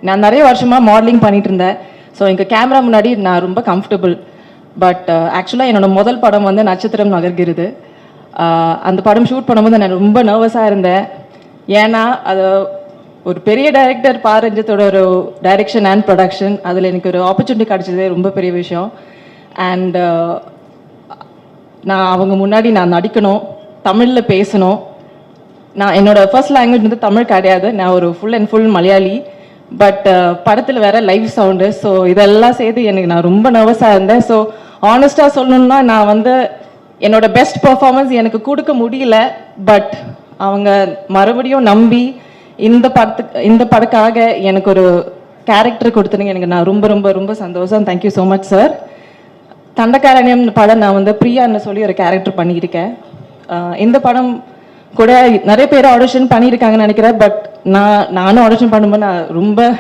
நான் நிறைய வருஷமாக மாடலிங் பண்ணிட்டு இருந்தேன். ஸோ இங்கே கேமரா முன்னாடி நான் ரொம்ப கம்ஃபர்டபுள். பட் ஆக்சுவலாக என்னோட முதல் படம் வந்து நட்சத்திரம் நகர்கிறது. அந்த படம் ஷூட் பண்ணும்போது நான் ரொம்ப நர்வஸாக இருந்தேன். ஏன்னா அது ஒரு பெரிய டைரக்டர் பாரஞ்சத்தோட ஒரு டைரக்ஷன் அண்ட் ப்ரொடக்ஷன். அதில் எனக்கு ஒரு ஆப்பர்ச்சுனிட்டி கிடச்சதே ரொம்ப பெரிய விஷயம். அண்ட் நான் அவங்க முன்னாடி நான் நடிக்கணும், தமிழில் பேசணும். நான் என்னோட ஃபர்ஸ்ட் லாங்குவேஜ் வந்து தமிழ் கிடையாது, நான் ஒரு full and full Malayali. But படத்தில் வேற லைவ் சவுண்டு. ஸோ இதெல்லாம் சேர்த்து எனக்கு நான் ரொம்ப நர்வஸாக இருந்தேன். ஸோ ஆனஸ்டாக சொல்லணும்னா நான் வந்து என்னோட பெஸ்ட் பர்ஃபார்மன்ஸ் எனக்கு கொடுக்க முடியல. பட் அவங்க மறுபடியும் நம்பி இந்த படக்காக எனக்கு ஒரு கேரக்டர் கொடுத்துருங்க. எனக்கு நான் ரொம்ப ரொம்ப ரொம்ப சந்தோஷம். Thank you so much sir. Dandakaranyam படம் நான் வந்து பிரியான்னு சொல்லி ஒரு கேரக்டர் பண்ணியிருக்கேன். இந்த படம் கூட நிறைய பேர் ஆடிஷன் பண்ணியிருக்காங்கன்னு நினைக்கிறேன். பட் நானும் ஆடிஷன் பண்ணும்போது நான்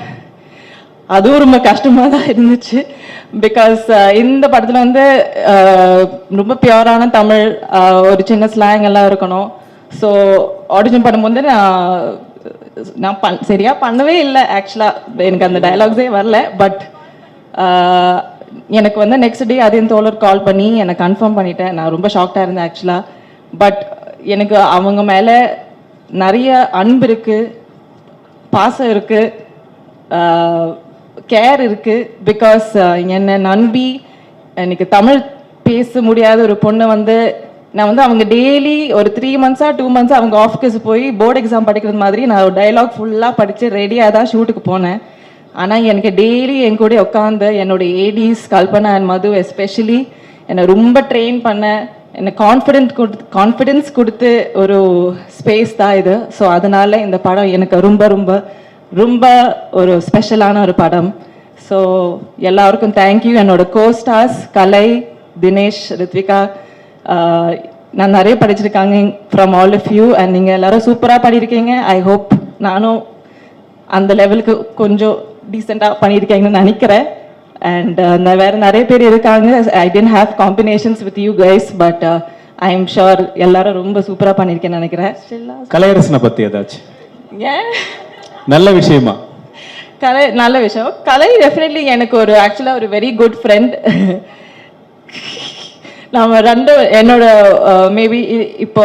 அதுவும் ரொம்ப கஷ்டமாக தான் இருந்துச்சு. பிகாஸ் இந்த படத்தில் வந்து ரொம்ப பியூரான தமிழ், ஒரு சின்ன ஸ்லாங் எல்லாம் இருக்கணும். ஸோ ஆடிஷன் பண்ணும்போது நான் சரியா பண்ணவே இல்லை. ஆக்சுவலாக எனக்கு அந்த டைலாக்ஸே வரல. பட் எனக்கு வந்து நெக்ஸ்ட் டே அதையும் தோழர் கால் பண்ணி எனக்கு கன்ஃபார்ம் பண்ணிட்டேன். நான் ரொம்ப ஷாக்டாக இருந்தேன் ஆக்சுவலாக. பட் எனக்கு அவங்க மேலே நிறைய அன்பு இருக்குது, பாசம் இருக்குது, கேர் இருக்குது. பிகாஸ் என்னை நம்பி எனக்கு தமிழ் பேச முடியாத ஒரு பொண்ணை வந்து நான் வந்து அவங்க டெய்லி ஒரு 3 months 2 months அவங்க ஆஃபீஸ் போய் போர்டு எக்ஸாம் படிக்கிறது மாதிரி நான் ஒரு டைலாக் ஃபுல்லாக படித்து ரெடியாக தான் ஷூட்டுக்கு போனேன். ஆனால் எனக்கு டெய்லி என் கூட உட்காந்து என்னோட ஏடிஸ் கல்பனா அண்ட் மது எஸ்பெஷலி என்னை ரொம்ப ட்ரெயின் பண்ண, எனக்கு கான்ஃபிடென்ஸ் கொடுத்து ஒரு ஸ்பேஸ் தான் இது. ஸோ அதனால இந்த படம் எனக்கு ரொம்ப ரொம்ப ரொம்ப ஒரு ஸ்பெஷலான ஒரு படம். ஸோ எல்லாருக்கும் தேங்க்யூ. என்னோட கோஸ்டார்ஸ் கலை, தினேஷ், ரித்விகா, நான் நிறைய படிச்சிருக்காங்க from all of you. And நீங்கள் எல்லாரும் சூப்பராக பண்ணியிருக்கீங்க. ஐ ஹோப் நானும் அந்த லெவலுக்கு கொஞ்சம் டீசெண்டாக பண்ணியிருக்கீங்கன்னு நினைக்கிறேன். அண்ட் வேறு நிறைய பேர் இருக்காங்க. I didn't have combinations with you guys. But I am sure எல்லாரும் ரொம்ப சூப்பராக பண்ணியிருக்கேன்னு நினைக்கிறேன். கலையரசனை பற்றி ஏதாச்சும் ஏன் நல்ல விஷயமா? நல்ல விஷயம். கலை டெஃபினெட்லி எனக்கு ஒரு ஆக்சுவலாக ஒரு வெரி குட் ஃப்ரெண்ட். நான் என்னோட மேபி இப்போ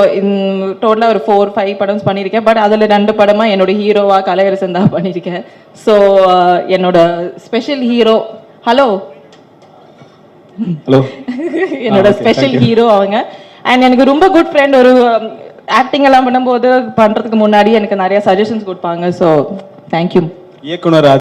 டோட்டலாக ஒரு 4-5 படம்ஸ் பண்ணியிருக்கேன். பட் அதில் 2 படமாக என்னோட ஹீரோவாக கலையரசன் தான் பண்ணியிருக்கேன். ஸோ என்னோட ஸ்பெஷல் ஹீரோ ஹலோ என்னோட ஸ்பெஷல் ஹீரோ அவங்க. அண்ட் எனக்கு ரொம்ப குட் ஃப்ரெண்ட். ஒரு ஆக்டிங் எல்லாம் பண்ணும்போது பண்ணுறதுக்கு முன்னாடி எனக்கு நிறைய சஜஷன்ஸ் கொடுப்பாங்க. So thank you. இயக்குனர்